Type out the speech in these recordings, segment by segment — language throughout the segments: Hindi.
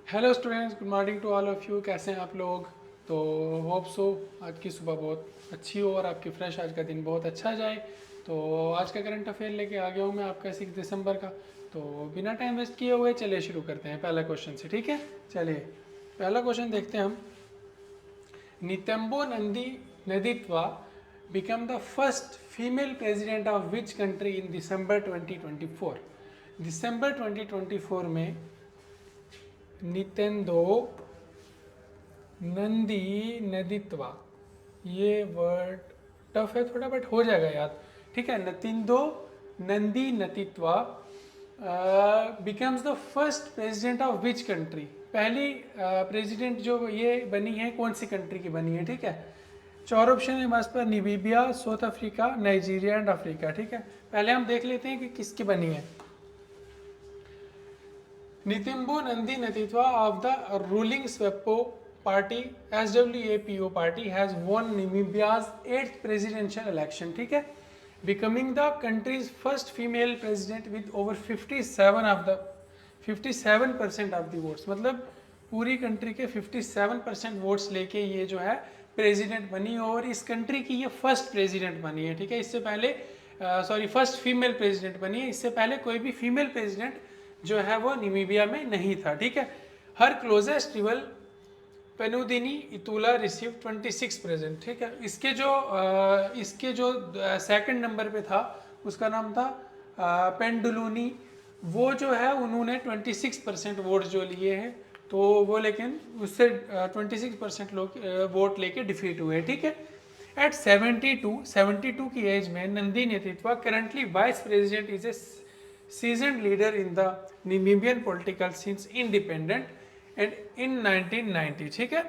Hello students, good morning to all of you. कैसे हैं आप लोग? तो होप सो आज की सुबह बहुत अच्छी हो और आपकी फ्रेश आज का दिन बहुत अच्छा जाए। तो आज का करंट अफेयर लेके आ गया हूँ मैं आपका 6 दिसंबर का। तो बिना टाइम वेस्ट किए हुए चलिए शुरू करते हैं पहला क्वेश्चन से, ठीक है? चलिए पहला क्वेश्चन देखते हैं हम। नितंबो Nandi नदीत्वा become the first female president of which country in December 2024? दिसंबर 2024 में नितेंदो नंदी नदित्वा, ये वर्ड टफ है थोड़ा बट हो जाएगा याद, ठीक है। Netumbo Nandi Ndaitwah becomes the first president of which country? पहली प्रेसिडेंट जो ये बनी है कौन सी कंट्री की बनी है, ठीक है। चार ऑप्शन है हमारे पास, Namibia, South Africa, Nigeria and Africa, ठीक है। पहले हम देख लेते हैं कि किसकी बनी है। Nitimbu Nandi Natitwa of the ruling SWAPO party, SWAPO party, has won Namibia's 8th presidential election, ठीक है, becoming the country's first female president with over 57% of the votes। मतलब पूरी कंट्री के 57% वोट्स लेके ये जो है प्रेसिडेंट बनी और इस कंट्री की ये फर्स्ट प्रेसिडेंट बनी है, ठीक है। इससे पहले फर्स्ट फीमेल प्रेसिडेंट बनी है, इससे पहले कोई भी फीमेल प्रेसिडेंट जो है वो निमीबिया में नहीं था, ठीक है। Her closest rival Panduleni Itula receive 26 present, ठीक है। इसके जो सेकंड नंबर पे था उसका नाम था पेंडुलूनी। वो जो है उन्होंने 26% वोट जो लिए हैं, तो वो लेकिन उससे 26% लोग वोट लेके डिफीट हुए, ठीक है। एट 72 की एज में नंदी नेतृत्व currently vice president is a seasoned leader in the Namibian political since independent and in 1990, ठीक है।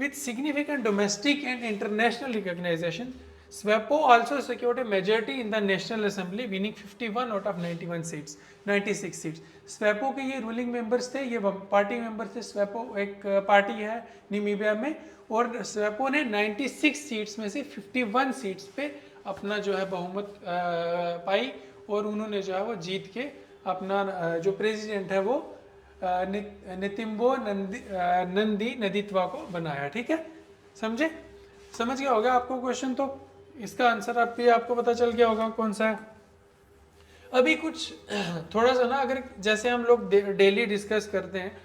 With significant domestic and international recognition, SWAPO also secured a majority in the National Assembly, winning 51 out of 91 seats, 96 seats। SWAPO के ये रूलिंग मेंबर्स थे, ये पार्टी मेंबर थे। SWAPO एक पार्टी है निमीबिया में और SWAPO ने 96 सीट्स में से 51 सीट्स पे अपना जो है बहुमत पाई और उन्होंने जो है वो जीत के अपना जो प्रेसिडेंट है वो नितिम्बो नंदी नदीत्वा को बनाया, ठीक है। समझे? समझ गया होगा आपको क्वेश्चन, तो इसका आंसर आप भी आपको पता चल गया होगा कौन सा है। अभी कुछ थोड़ा सा ना, अगर जैसे हम लोग डेली डिस्कस करते हैं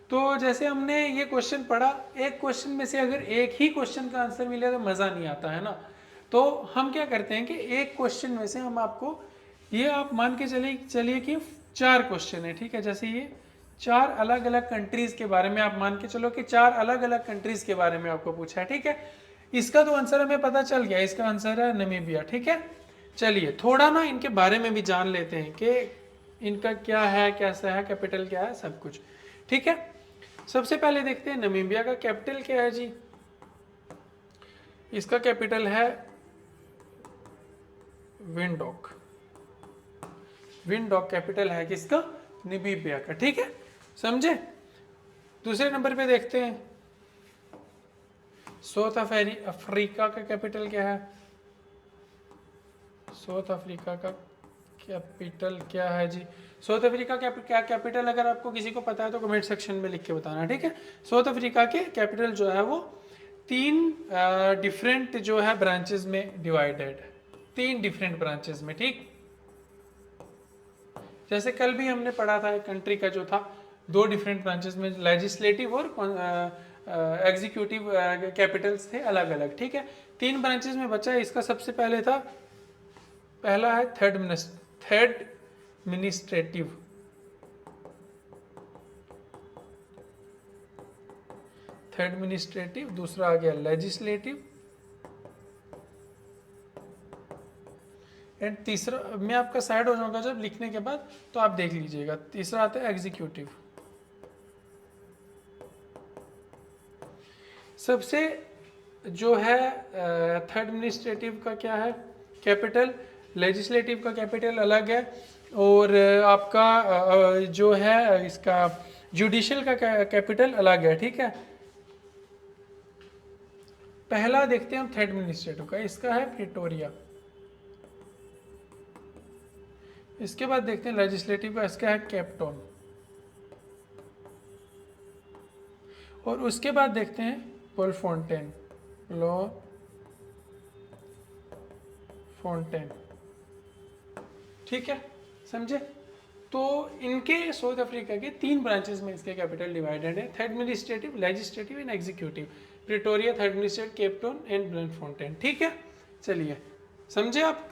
तो जैसे हमने ये क्वेश्चन पढ़ा, एक क्वेश्चन में से अगर एक ही क्वेश्चन का आंसर मिले तो मज़ा नहीं आता है ना। तो हम क्या करते हैं कि एक क्वेश्चन में से हम आपको, ये आप मान के चलिए कि 4 क्वेश्चन है, ठीक है। जैसे ये 4 अलग अलग कंट्रीज के बारे में आप मान के चलो कि 4 अलग अलग कंट्रीज के बारे में आपको पूछा है, ठीक है। इसका तो आंसर हमें पता चल गया, इसका आंसर है नमीबिया, ठीक है। चलिए थोड़ा ना इनके बारे में भी जान लेते हैं कि इनका क्या है, कैसा है, कैपिटल क्या है, सब कुछ, ठीक है। सबसे पहले देखते हैं नमीबिया का कैपिटल क्या है जी। इसका कैपिटल है विंडोक। विंडोक कैपिटल है किसका? नमीबिया का, ठीक है। समझे? दूसरे नंबर पे देखते हैं साउथ अफ्रीका का कैपिटल क्या है। साउथ अफ्रीका का कैपिटल क्या है जी? साउथ अफ्रीका क्या कैपिटल, अगर आपको किसी को पता है तो कमेंट सेक्शन में लिख के बताना, ठीक है। साउथ अफ्रीका के कैपिटल जो है वो 3 डिफरेंट जो है ब्रांचेस में डिवाइडेड है, 3 डिफरेंट ब्रांचेस में, ठीक। जैसे कल भी हमने पढ़ा था कंट्री का जो था 2 डिफरेंट ब्रांचेस में, लेजिस्लेटिव और एग्जीक्यूटिव कैपिटल्स थे अलग अलग, ठीक है। 3 ब्रांचेस में बचा है। इसका सबसे पहले था, पहला है थर्ड मिनिस्ट्रेटिव, दूसरा आ गया लेजिस्लेटिव एंड तीसरा, मैं आपका साइड हो जाऊंगा जब लिखने के बाद तो आप देख लीजिएगा, तीसरा आता है एग्जीक्यूटिव। सबसे जो है थर्ड एडमिनिस्ट्रेटिव का क्या है कैपिटल, लेजिस्लेटिव का कैपिटल अलग है और आपका जो है इसका जुडिशियल का कैपिटल अलग है, ठीक है। पहला देखते हैं हम थर्ड एडमिनिस्ट्रेटिव का, इसका है प्रिटोरिया। इसके बाद देखते हैं लेजिस्लेटिव का, इसका है केप टाउन। और उसके बाद देखते हैं ब्लूफोंटेन, ब्लूफोंटेन, ठीक है, समझे। तो इनके साउथ अफ्रीका के 3 ब्रांचेस में इसके कैपिटल डिवाइडेड है, administrative, legislative and executive. Pretoria, administrative, Cape Town and Bloemfontein, ठीक है। चलिए समझे आप।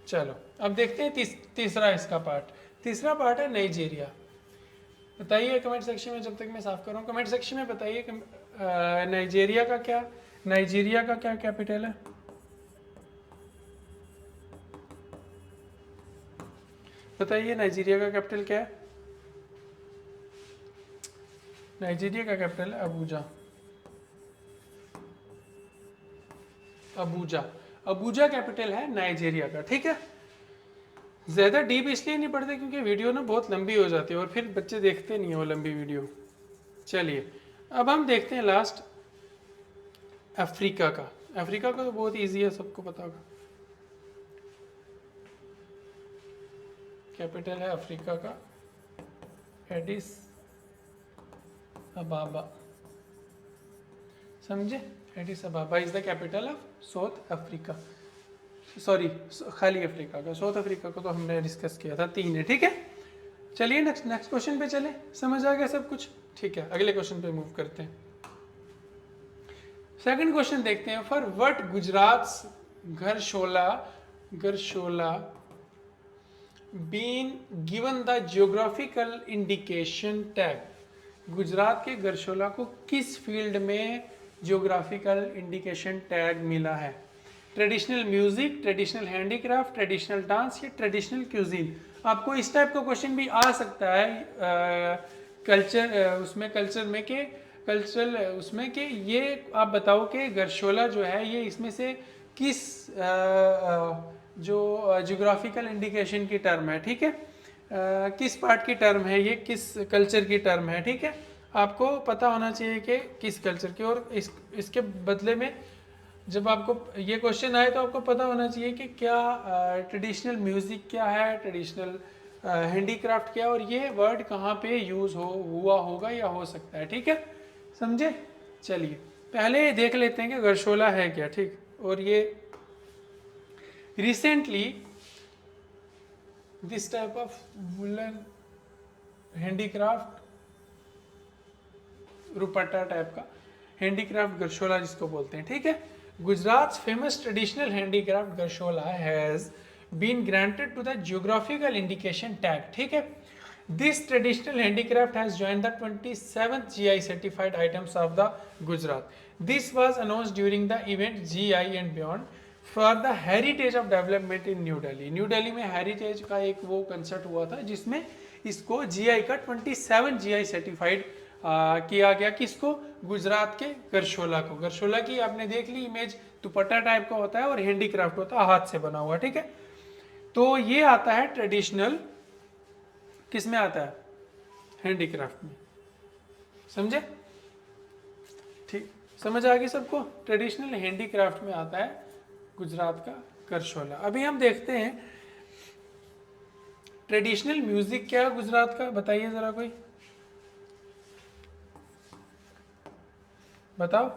चलो अब देखते हैं तीसरा इसका पार्ट। तीसरा पार्ट है नाइजीरिया। बताइए कमेंट सेक्शन में, जब तक मैं साफ कर रहा हूँ कमेंट सेक्शन में बताइए नाइजीरिया का क्या कैपिटल है। बताइए नाइजीरिया का कैपिटल क्या है। नाइजीरिया का कैपिटल है अबूजा। अबूजा, अबूजा कैपिटल है नाइजीरिया का, ठीक है। ज़्यादा डीप इसलिए नहीं पढ़ते क्योंकि वीडियो ना बहुत लंबी हो जाती है और फिर बच्चे देखते नहीं है वो लंबी वीडियो। चलिए अब हम देखते हैं लास्ट अफ्रीका का। अफ्रीका का तो बहुत इजी है, सबको पता होगा। कैपिटल है अफ्रीका का एडिस अबाबा, समझे। Aedes अबाबा is the capital of south Africa, sorry खाली अफ्रीका का। साउथ अफ्रीका को तो हमने डिस्कस किया था, 3 है, ठीक है। चलिए नेक्स्ट क्वेश्चन पे चले, समझ आ गया सब कुछ, ठीक है। अगले क्वेश्चन पे मूव करते हैं। सेकंड क्वेश्चन देखते हैं। For what Gujarat Gharchola been given the geographical indication tag. Gujarat के गरशोला को किस फील्ड में जियोग्राफिकल इंडिकेशन टैग मिला है। Traditional music, traditional handicraft, traditional dance या ट्रेडिशनल क्यूजीन। आपको इस टाइप का क्वेश्चन भी आ सकता है कल्चरल उसमें कि ये आप बताओ कि गरशोला जो है ये इसमें से किस जो जियोग्राफिकल इंडिकेशन की टर्म है, ठीक है। किस पार्ट की टर्म है ये, किस कल्चर की टर्म है, ठीक है। आपको पता होना चाहिए कि किस कल्चर की। और इसके बदले में जब आपको ये क्वेश्चन आए तो आपको पता होना चाहिए कि क्या ट्रेडिशनल म्यूज़िक क्या है, ट्रेडिशनल हैंडीक्राफ्ट क्या है, और ये वर्ड कहाँ पे यूज़ हुआ होगा या हो सकता है, ठीक है, समझे। चलिए पहले देख लेते हैं कि गरशोला है क्या, ठीक। और ये recently this type of woollen handicraft, रुपट्टा टाइप का हैंडीक्राफ्ट गरशोला जिसको बोलते हैं, ठीक है। Gujarat famous traditional handicraft Gharchola has been granted to the geographical indication tag, ठीक है। This traditional handicraft has joined the 27th GI certified items of the Gujarat. This was announced during the event GI and beyond for the heritage of development in New Delhi. New Delhi में हेरिटेज का एक वो कंसर्ट हुआ था जिसमें इसको GI का 27 GI सर्टिफाइड किया गया। किसको? गुजरात के गरशोला को। गरशोला की आपने देख ली इमेज, दुपट्टा टाइप का होता है और हैंडीक्राफ्ट होता है, हाथ से बना हुआ, ठीक है। तो ये आता है ट्रेडिशनल, किस में आता है? हैंडीक्राफ्ट में, समझे, ठीक, समझ आ गई सबको। ट्रेडिशनल हैंडीक्राफ्ट में आता है गुजरात का गरशोला। अभी हम देखते हैं ट्रेडिशनल म्यूजिक क्या है गुजरात का, बताइए जरा कोई बताओ।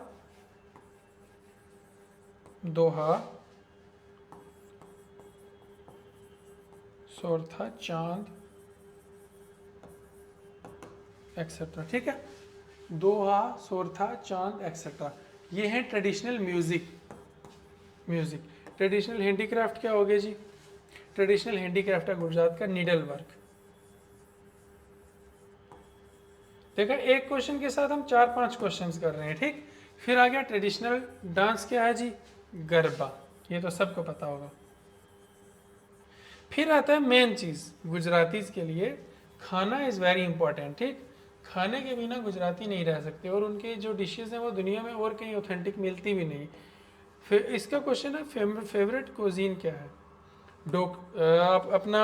दोहा, सोरथा, चांद एक्सेट्रा, ठीक है। दोहा, सोरथा, चांद एक्सेट्रा, ये है ट्रेडिशनल म्यूजिक। ट्रेडिशनल हैंडीक्राफ्ट क्या हो गया जी? ट्रेडिशनल हैंडीक्राफ्ट है गुजरात का नीडल वर्क। देखा, एक क्वेश्चन के साथ हम 4-5 क्वेश्चंस कर रहे हैं, ठीक। फिर आ गया ट्रेडिशनल डांस क्या है जी? गरबा, ये तो सबको पता होगा। फिर आता है मेन चीज गुजरातीज के लिए, खाना इज वेरी इंपॉर्टेंट, ठीक। खाने के बिना गुजराती नहीं रह सकते और उनके जो डिशेज हैं वो दुनिया में और कहीं ऑथेंटिक मिलती भी नहीं। फिर इसका क्वेश्चन है फेवरेट कुजीन क्या है? अपना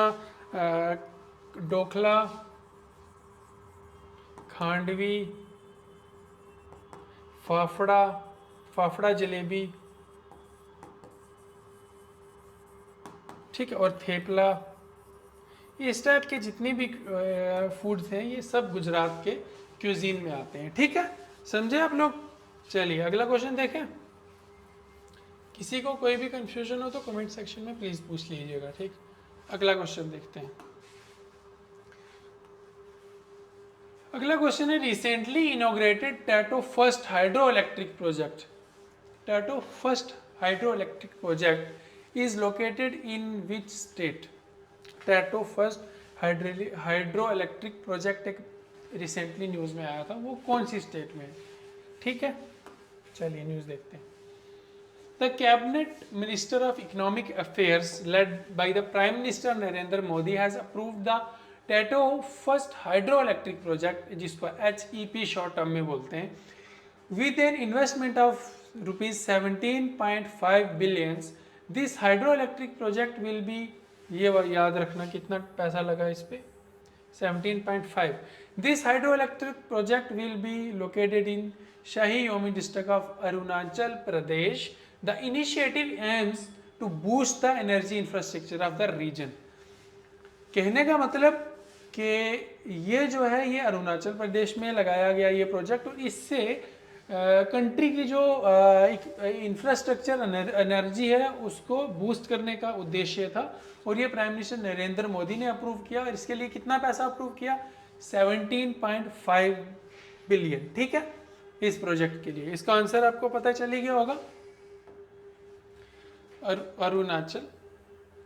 डोखला, खांडवी, फाफड़ा जलेबी, ठीक है, और थेपला। इस टाइप के जितनी भी फूड्स हैं ये सब गुजरात के क्यूजीन में आते हैं, ठीक है, समझे आप लोग? चलिए अगला क्वेश्चन देखें। किसी को कोई भी कंफ्यूजन हो तो कमेंट सेक्शन में प्लीज पूछ लीजिएगा, ठीक। अगला क्वेश्चन देखते हैं। अगला क्वेश्चन है, recently inaugurated tattoo first hydro electric project. Tattoo first hydro electric project is located in which state? Tattoo first hydro electric project एक रिसेंटली न्यूज में आया था, वो कौन सी स्टेट में है? ठीक है, चलिए न्यूज देखते हैं। The Cabinet Minister of Economic Affairs, led by the Prime Minister Narendra Modi, has approved the Tato first hydroelectric project, जिसको HEP शॉर्ट टर्म में बोलते हैं, with an investment of rupees 17.5 billions. This hydroelectric project will be, ये याद रखना कितना पैसा लगा इस पे, 17.5. This hydroelectric project will be located in Shahi Yomi district of Arunachal Pradesh. The initiative aims to boost the energy infrastructure of the region. कहने का मतलब कि ये जो है ये अरुणाचल प्रदेश में लगाया गया ये प्रोजेक्ट, और इससे कंट्री की जो इंफ्रास्ट्रक्चर एनर्जी है उसको बूस्ट करने का उद्देश्य था, और ये प्राइम मिनिस्टर नरेंद्र मोदी ने अप्रूव किया। और इसके लिए कितना पैसा अप्रूव किया? 17.5 बिलियन, ठीक है, इस प्रोजेक्ट के लिए। इसका आंसर आपको पता चली गया होगा, अरुणाचल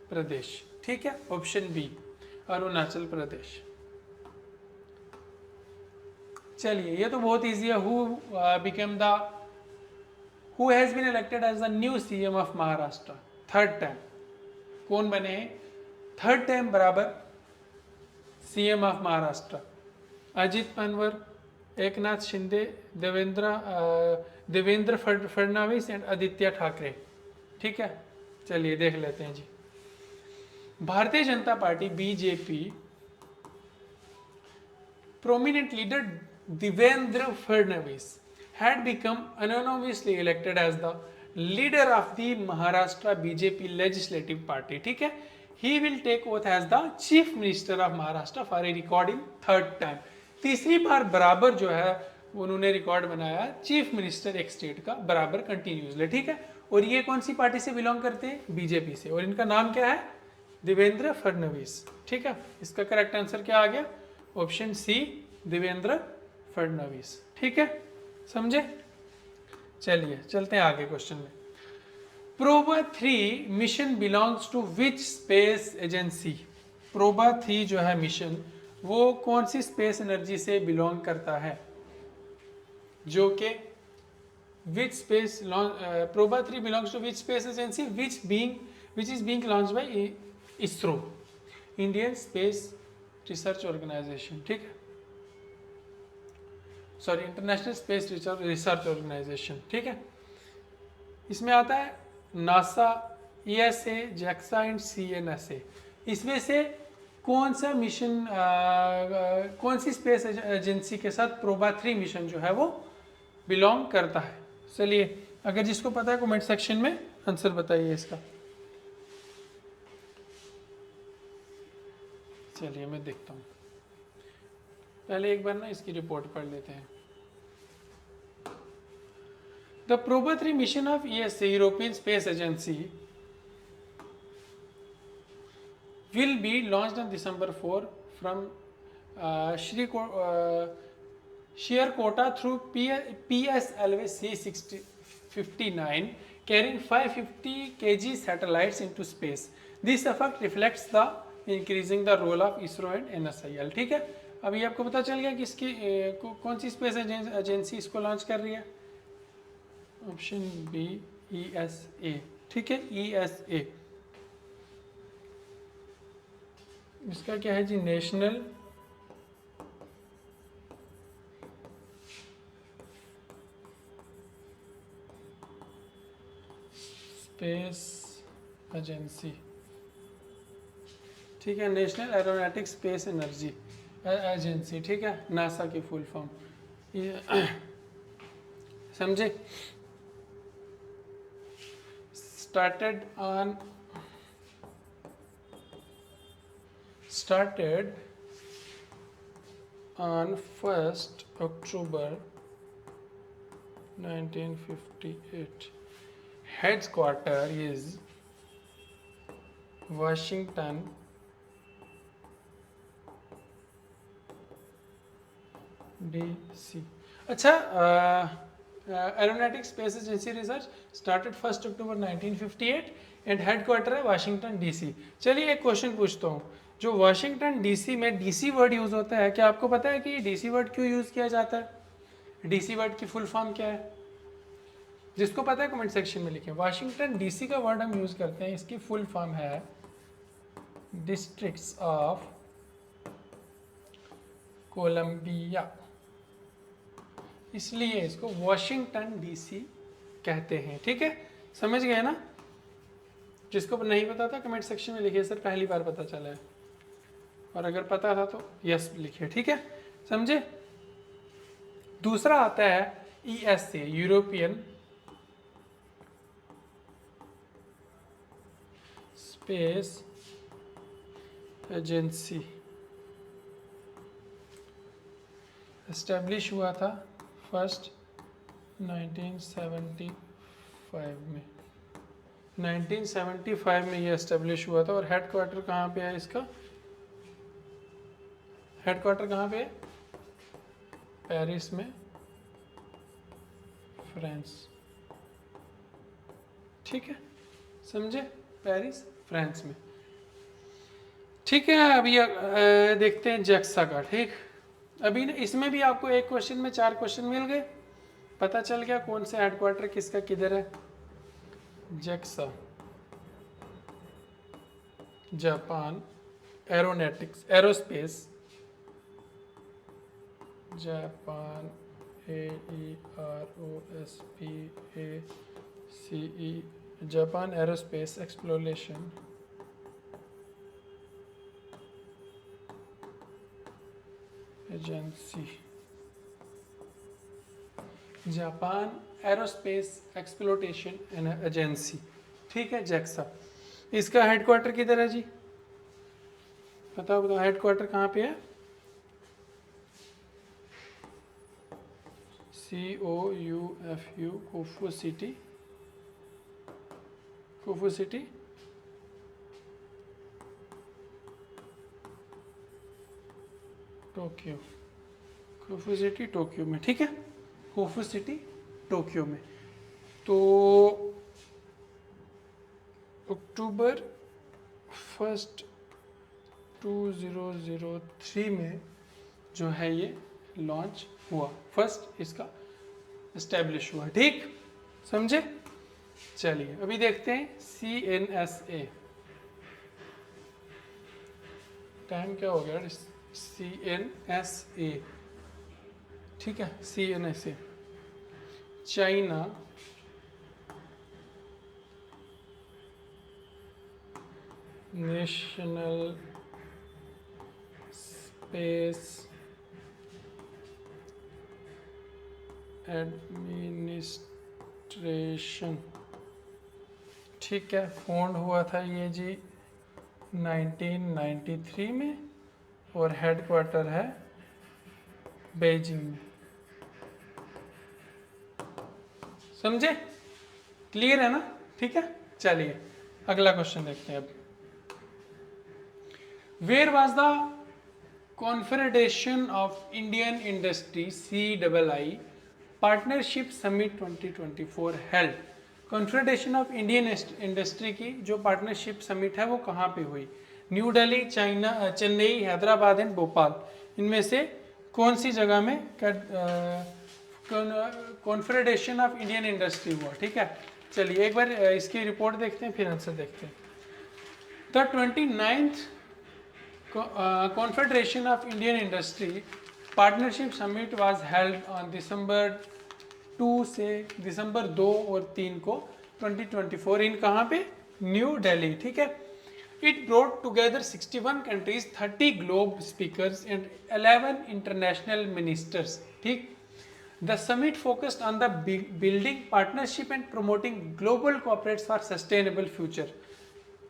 प्रदेश, ठीक है, ऑप्शन बी अरुणाचल प्रदेश। चलिए ये तो बहुत इजी है। Who has been elected as the new CM of Maharashtra third time? कौन बने थर्ड टाइम बराबर CM of Maharashtra? Ajit Pawar, Eknath Shinde, Devendra Fadnavis and Aditya Thackeray, ठीक है। चलिए देख लेते हैं जी। Bharatiya Janata Party BJP prominent leader Devendra Fadnavis had become anonymously elected as the leader of the Maharashtra BJP legislative party, ठीक है। He will take oath as the chief minister of Maharashtra for a record in third time. तीसरी बार बराबर जो है उन्होंने रिकॉर्ड बनाया चीफ मिनिस्टर एक स्टेट का बराबर कंटिन्यूसली, ठीक है। और ये कौन सी पार्टी से बिलोंग करते हैं? बीजेपी से, और इनका नाम क्या है? देवेंद्र फडणवीस, ठीक है। इसका करेक्ट आंसर क्या आ गया? ऑप्शन सी देवेंद्र फडणवीस, ठीक है, समझे। चलिए चलते हैं आगे क्वेश्चन में। Proba 3 mission belongs to which space agency? Proba 3 जो है मिशन वो कौन सी स्पेस एनर्जी से बिलोंग करता है? जो कि which space Proba 3 belongs to which space agency which is being launched by ISRO, Indian Space Research Organisation, ठीक है, sorry International Space Research Organisation, ठीक है। इसमें आता है NASA, ESA, JAXA and CNSA। इसमें से कौन सा मिशन कौन सी स्पेस एजेंसी के साथ प्रोबा 3 मिशन जो है वो बिलोंग करता है? चलिए अगर जिसको पता है कमेंट सेक्शन में आंसर बताइए इसका। चलिए मैं देखता हूँ, पहले एक बार ना इसकी रिपोर्ट पढ़ लेते हैं। The PROBA 3 mission of ESA, European space agency, will be launched on December 4 from Sriharikota through PSLV C59, carrying 550 kg satellites into space. This effect reflects the increasing the role of ISRO and NSIL, ठीक है। अभी आपको पता चल गया कि इसकी कौन सी स्पेस एजेंसी इसको लॉन्च कर रही है? ऑप्शन बी ESA, ठीक है, ESA। इसका क्या है जी? नेशनल स्पेस एजेंसी, ठीक है, national aeronautic space energy agency, ठीक है, नासा की फुल फॉर्म, समझे। started on 1st October 1958. Headquarter is Washington DC. अच्छा, aeronautics space agency research started 1 October 1958 and headquarter है वाशिंगटन डीसी। चलिए एक क्वेश्चन पूछता हूँ, जो वाशिंगटन डीसी में डीसी वर्ड यूज़ होता है, क्या आपको पता है कि डीसी वर्ड क्यों यूज़ किया जाता है? डीसी वर्ड की फुल फॉर्म क्या है? जिसको पता है कमेंट सेक्शन में लिखें। वाशिंगटन डीसी का वर्ड हम यूज़ करते हैं, इसकी फुल फॉर्म है डिस्ट्रिक्ट्स ऑफ कोलंबिया, इसलिए इसको वॉशिंगटन डीसी कहते हैं। ठीक है, समझ गए ना? जिसको नहीं पता था कमेंट सेक्शन में लिखिए सर पहली बार पता चला है, और अगर पता था तो यस लिखिए। ठीक है, समझे? दूसरा आता है ESA, European space agency, establish हुआ था 1 1975 में। 1975 में ये एस्टेब्लिश हुआ था। और हेडक्वार्टर कहाँ पे है इसका? हेडक्वार्टर कहाँ पे है? पेरिस में, फ्रांस। ठीक है, समझे? पेरिस, फ्रांस में। ठीक है, अभी देखते हैं जैक्सा का। ठीक, अभी इसमें भी आपको एक क्वेश्चन में 4 क्वेश्चन मिल गए, पता चल गया कौन सा हेडक्वार्टर किसका किधर है। JAXA, Japan aeronautics aerospace, Japan AEROSPACE, Japan aerospace exploration agency, Japan aerospace exploration agency. ठीक है, जैक्सा। इसका हेडक्वार्टर किधर है जी? बताओ बताओ, हेडक्वार्टर कहाँ पे है? COUFU, Kofu city, Kofu city, Tokyo, Kofu city Tokyo में। ठीक है, कोफू सिटी टोक्यो में। तो अक्टूबर 1 2003 में जो है ये लॉन्च हुआ, फर्स्ट इसका एस्टेब्लिश हुआ। ठीक, समझे? चलिए अभी देखते हैं CNSA। टाइम क्या हो गया? CNSA, ठीक है, CNSA China national space administration. ठीक है, फाउंड हुआ था ये जी 1993 में, और हेडक्वार्टर है बेजिंग में। समझे? क्लियर है ना? ठीक है, चलिए अगला क्वेश्चन देखते हैं अब। Where was the Confederation of Indian Industry CII partnership summit 2024 held? Confederation of Indian Industry की जो पार्टनरशिप समिट है वो कहाँ पे हुई? New Delhi, China, Chennai, Hyderabad and Bhopal, इनमें से कौन सी जगह में कॉन्फेडरेशन ऑफ इंडियन इंडस्ट्री हुआ? ठीक है, चलिए एक बार इसकी रिपोर्ट देखते हैं फिर आंसर देखते हैं। The 29th confederation of Indian industry partnership summit was held on December 2 से दिसंबर 2 और 3 को 2024 इन कहाँ पे? न्यू दिल्ली। ठीक है, it brought together 61 countries, 30 globe speakers and 11 international ministers. ठीक, the summit focused on the building partnership and promoting global cooperates for sustainable future.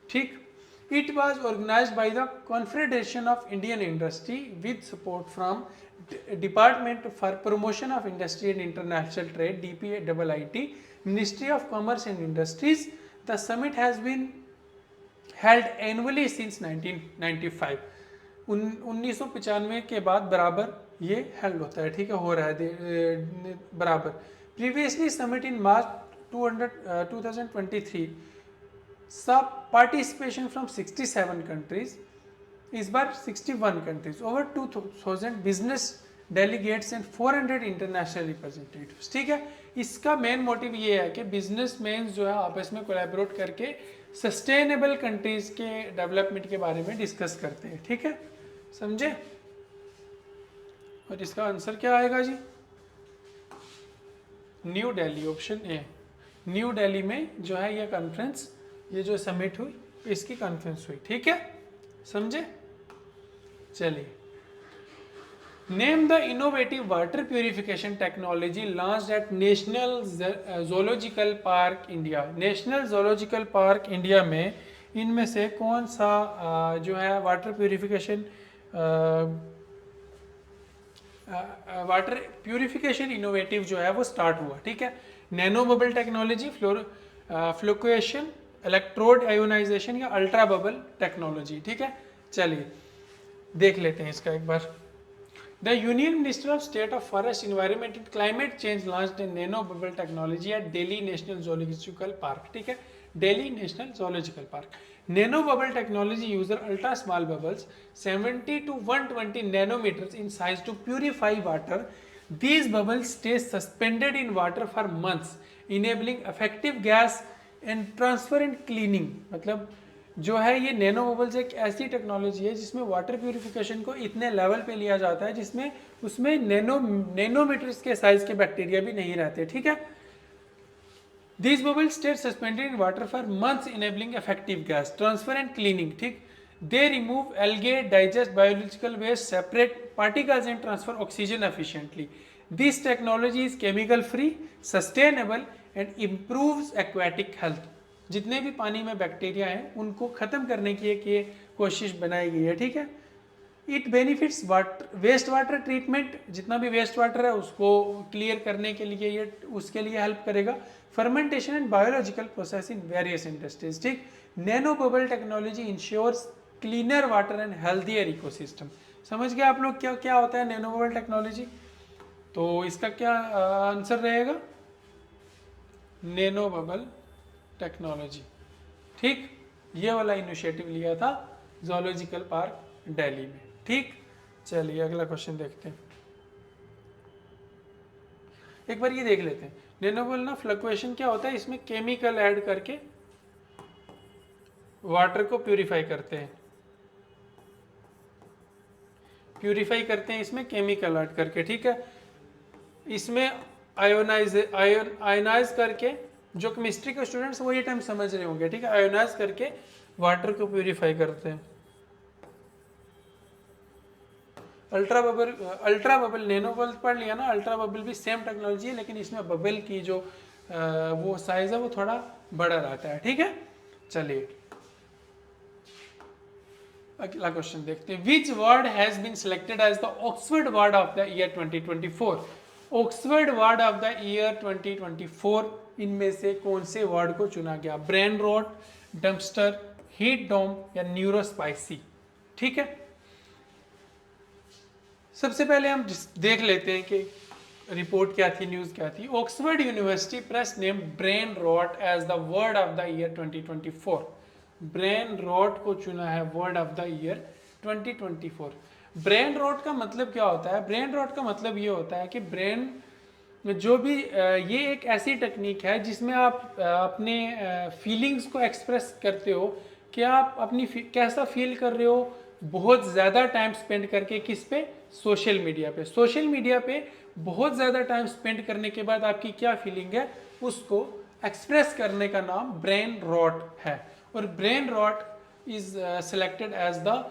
ठीक, It was organized by the Confederation of Indian Industry with support from Department for Promotion of Industry and International Trade DPIIT, Ministry of Commerce and Industries. The summit has been held annually since 1995. 1995 के बाद बराबर ये हेल्ड होता है, ठीक है, हो रहा है बराबर. Previously summit in March 2023 saw participation from 67 countries. इस बार 61 countries, over 2000 business delegates and 400 international representatives. ठीक है, इसका मेन मोटिव ये है कि बिजनेसमैन जो है आपस में कोलैबोरेट करके सस्टेनेबल कंट्रीज के डेवलपमेंट के बारे में डिस्कस करते हैं. ठीक है, समझे. और इसका आंसर क्या आएगा जी? New Delhi, option A. New Delhi में जो है ये कॉन्फ्रेंस, ये जो समिट हुई, इसकी कॉन्फ्रेंस हुई. ठीक है, समझे. चलिए, name the innovative water purification technology launched at National Zoological Park India. National Zoological Park India में इनमें से कौन सा जो है वाटर प्यूरिफिकेशन इनोवेटिव जो है वो स्टार्ट हुआ. ठीक है, nano bubble technology, flotation, electrode ionisation या अल्ट्रा बबल टेक्नोलॉजी. ठीक है, चलिए देख लेते हैं इसका एक बार. The union minister of state of forest environment and climate change launched a nano bubble technology at Delhi National Zoological Park. ठीक है, Delhi National Zoological Park. Nano bubble technology user ultra small bubbles 70 to 120 nanometers in size to purify water. These bubbles stay suspended in water for months, enabling effective gas and transfer and cleaning. मतलब जो है ये नैनो बबल्स एक ऐसी टेक्नोलॉजी है जिसमें वाटर प्यूरिफिकेशन को इतने लेवल पे लिया जाता है जिसमें उसमें नैनोमीटर्स के साइज के बैक्टीरिया भी नहीं रहते. ठीक है, These bubbles stay suspended in water for months, enabling effective gas transfer and cleaning. ठीक, they remove algae, digest biological waste, separate particles and transfer oxygen efficiently. This technology is chemical free, sustainable and improves aquatic health. जितने भी पानी में बैक्टीरिया हैं उनको ख़त्म करने की एक ये कोशिश बनाई गई है. ठीक है, it benefits waste water treatment, जितना भी वेस्ट वाटर है उसको क्लियर करने के लिए ये उसके लिए हेल्प करेगा. Fermentation and biological process in various industries. ठीक, nano bubble technology ensures cleaner water and healthier ecosystem. समझ गए आप लोग क्या क्या होता है नैनो बबल टेक्नोलॉजी? तो इसका क्या आंसर रहेगा? Nano bubble technology. ठीक, ये वाला इनिशिएटिव लिया था ज़ूलॉजिकल पार्क दिल्ली में. ठीक, चलिए अगला क्वेश्चन देखते हैं. एक बार ये देख लेते हैं. नैनो बबल ना फ्लक्चुएशन क्या होता है, इसमें केमिकल ऐड करके वाटर को प्यूरिफाई करते हैं. इसमें केमिकल ऐड करके. ठीक है, इसमें आयोनाइज करके, जो केमिस्ट्री के स्टूडेंट्स वो ये टाइम समझ रहे होंगे. ठीक है, आयोनाइज करके वाटर को प्यूरिफाई करते हैं. अल्ट्रा बबल नैनो बबल पढ़ लिया ना. अल्ट्रा बबल भी सेम टेक्नोलॉजी है लेकिन इसमें बबल की जो वो साइज है वो थोड़ा बड़ा रहता है. ठीक है, चलिए अगला क्वेश्चन देखते हैं. Which word has been selected as the Oxford word of the year 2024. Oxford word of the year 2024 इनमें से कौन से वर्ड को चुना गया? Brain rot, dumpster, heat dome या न्यूरोस्पाइसी. ठीक है, सबसे पहले हम देख लेते हैं कि रिपोर्ट क्या थी, न्यूज़ क्या थी. Oxford University Press name brain rot as the word of the year 2024. Brain rot को चुना है word of the year 2024. Brain rot का मतलब क्या होता है? ब्रेन रॉट का मतलब ये होता है कि ब्रेन जो भी ये एक ऐसी टेक्निक है जिसमें आप अपने फीलिंग्स को एक्सप्रेस करते हो कि आप अपनी कैसा फील कर रहे हो बहुत ज़्यादा टाइम स्पेंड करके. किस पे? सोशल मीडिया पे. सोशल मीडिया पे बहुत ज़्यादा टाइम स्पेंड करने के बाद आपकी क्या फीलिंग है उसको एक्सप्रेस करने का नाम ब्रेन रॉट है. और brain rot is selected as the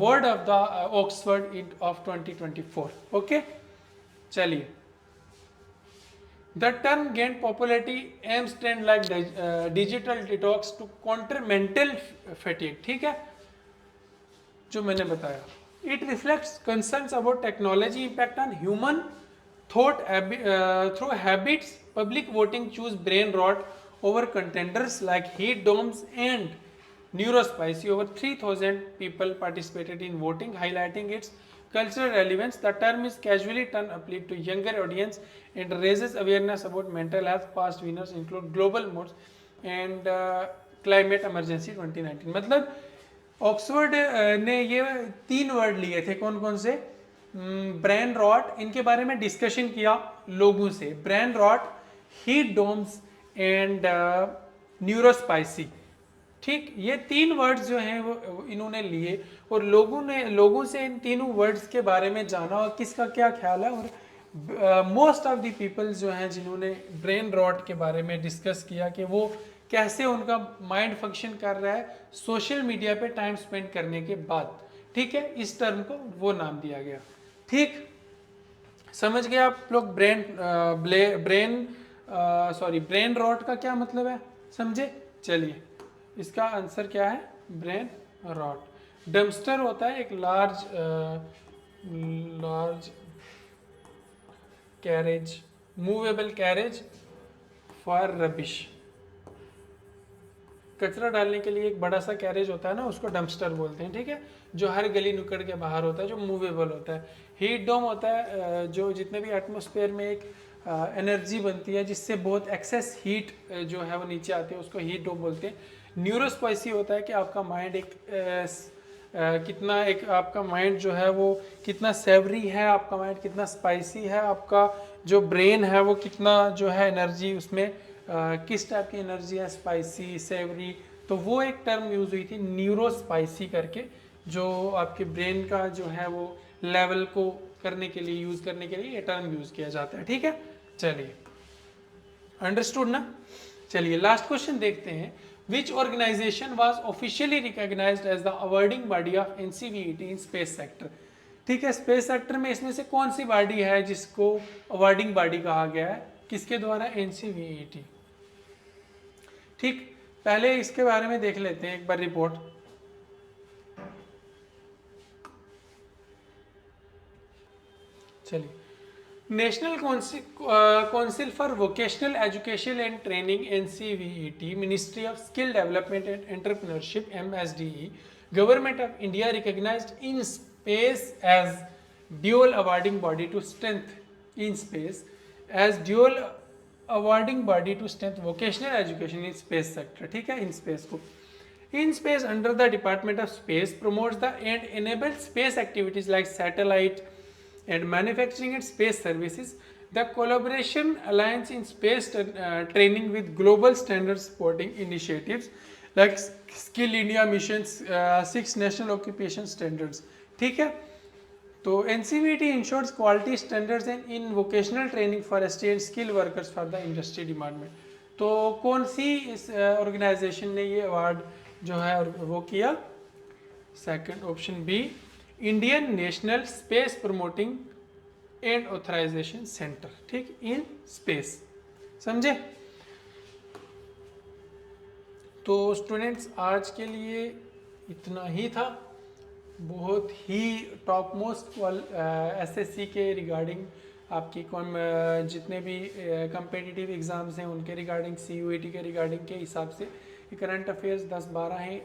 word of the Oxford of 2024. Okay, चलिए The term gained popularity aims trend like digital detox to counter mental fatigue. ठीक है, जो मैंने बताया. It reflects concerns about technology impact on human thought through habits. Public voting choose brain rot over contenders like heat domes and neurospicy. Over 3,000 people participated in voting, highlighting its cultural relevance. The term is casually turned appeal to younger audience and raises awareness about mental health. Past winners include global moods and climate emergency 2019. मतलब ऑक्सफोर्ड ने ये 3 वर्ड लिए थे, कौन कौन से? ब्रेन रॉट, इनके बारे में डिस्कशन किया लोगों से. Brain rot, heat domes and neurospicy. ठीक, ये 3 वर्ड्स जो हैं वो इन्होंने लिए और लोगों से इन तीनों वर्ड्स के बारे में जाना और किसका क्या ख्याल है. और मोस्ट ऑफ द पीपल जो हैं जिन्होंने ब्रेन रॉट के बारे में डिस्कस किया कि वो कैसे उनका माइंड फंक्शन कर रहा है सोशल मीडिया पे टाइम स्पेंड करने के बाद. ठीक है, इस टर्म को वो नाम दिया गया. ठीक, समझ गए आप लोग ब्रेन रॉट का क्या मतलब है, समझे? चलिए, इसका आंसर क्या है? Brain rot. डम्पस्टर होता है एक large carriage, movable carriage for rubbish. कचरा डालने के लिए एक बड़ा सा कैरेज होता है ना, उसको डम्पस्टर बोलते हैं. ठीक है, जो हर गली नुक्कड़ के बाहर होता है, जो मूवेबल होता है. हीट डोम होता है जो जितने भी एटमॉस्फेयर में एक एनर्जी बनती है जिससे बहुत एक्सेस हीट जो है वो नीचे आती है, उसको हीट डोम बोलते हैं. न्यूरोस्पाइसी होता है कि आपका माइंड आपका माइंड जो है वो कितना सेवरी है, आपका माइंड कितना स्पाइसी है, आपका जो ब्रेन है वो कितना जो है एनर्जी उसमें किस टाइप की एनर्जी है, स्पाइसी, सेवरी. तो वो एक टर्म यूज़ हुई थी न्यूरोस्पाइसी करके, जो आपके ब्रेन का जो है वो लेवल को करने के लिए यूज़ करने के लिए ये टर्म यूज़ किया जाता है. ठीक है, चलिए, अंडरस्टूड ना. चलिए, लास्ट क्वेश्चन देखते हैं. Which organisation was officially recognised as the awarding body of NCVET in space sector. ठीक है, स्पेस सेक्टर में इसमें से कौन सी बॉडी है जिसको अवार्डिंग बॉडी कहा गया है, किसके द्वारा? एनसीवीईटी. ठीक, पहले इसके बारे में देख लेते हैं एक बार रिपोर्ट. चलिए, National Council for Vocational Education and Training NCVET, Ministry of Skill Development and Entrepreneurship MSDE, Government of India recognised in space as dual awarding body to strength in space as dual awarding body to strength vocational education in space sector. ठीक है, इन स्पेस को in space under the department of space promotes the and enable space activities like satellite and manufacturing and space services. The collaboration alliance in space training with global standard supporting initiatives like Skill India missions, 6 national occupation standards. ठीक है, तो NCVT ensures quality standards and in vocational training for ST and skill workers for the industry department. तो कौन सी इस ऑर्गेनाइजेशन ने ये अवार्ड जो है वो किया? Second option B, Indian National Space Promoting and Authorisation Centre. ठीक, इन स्पेस. समझे? तो स्टूडेंट्स, आज के लिए इतना ही था. बहुत ही टॉप मोस्ट एसएससी के रिगार्डिंग, आपकी जितने भी कम्पिटिटिव एग्ज़ाम्स हैं उनके रिगार्डिंग, सीयूईटी के रिगार्डिंग के हिसाब से करंट अफेयर्स 10-12 हैं.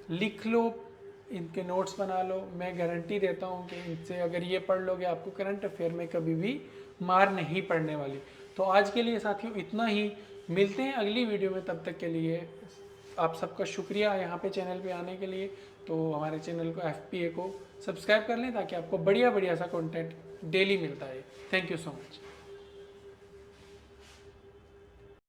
लिख लो, इनके नोट्स बना लो. मैं गारंटी देता हूँ कि इनसे अगर ये पढ़ लोगे आपको करंट अफेयर में कभी भी मार नहीं पड़ने वाली. तो आज के लिए साथियों इतना ही. मिलते हैं अगली वीडियो में. तब तक के लिए आप सबका शुक्रिया यहाँ पे चैनल पे आने के लिए. तो हमारे चैनल को FPA को सब्सक्राइब कर लें ताकि आपको बढ़िया बढ़िया सा कंटेंट डेली मिलता है. Thank you so much.